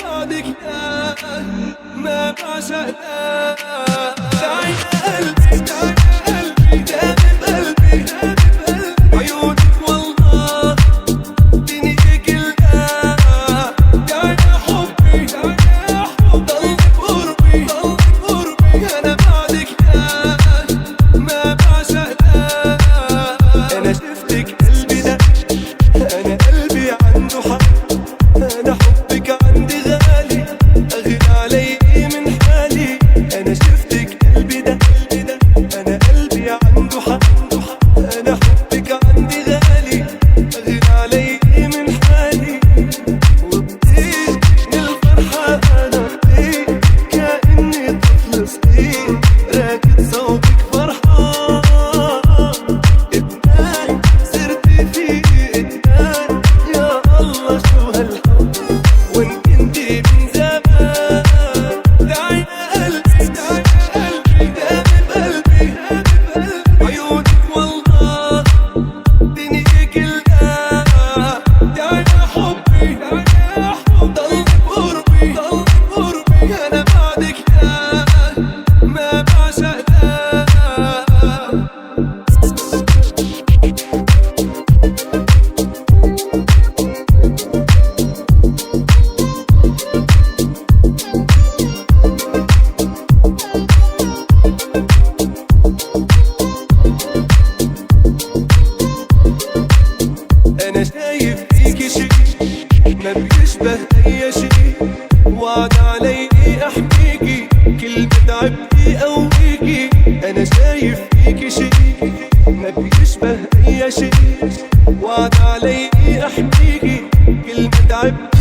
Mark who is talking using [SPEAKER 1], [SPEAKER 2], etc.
[SPEAKER 1] بعدك لا ما بعشق لا. تعي قلبي تعي قلبي دامي بقلبي عيونك والله الدنيا كلها. تعي يا حبي تعي يا حبي ضلك بقربي أنا بعدك لا ما بعشق لا. أنا شفتك قلبي ده أنا قلبي عنده حق. أنا حبك عندي غالي أغلى علي من حالي. أنا شفتك قلبي ده أنا قلبي عنده حق. أنا حبك عندي غالي أغلى علي من حالي. وبطير من الفرحة أنا بطير كأني طفل صغير راكد صوبك فرحان. ادمان صرت فيه ادمان يا الله شو هالحب وإن كنتي من زمان. تعي يا قلبي تعي يا قلبي دامي بقلبي عيونك والله الدنيا كلها. تعي يا حبي تعي يا حبي ضلك بقربي أنا بعدك لا ما بعشق لا. أنا شايف فيكي شي ما بيشبه أي شي. وعد علي أحميكي كل ما تعبتي أوقيكي. أنا شايف فيكي شي ما بيشبه أي شي. وعد علي أحميكي كل ما تعبتي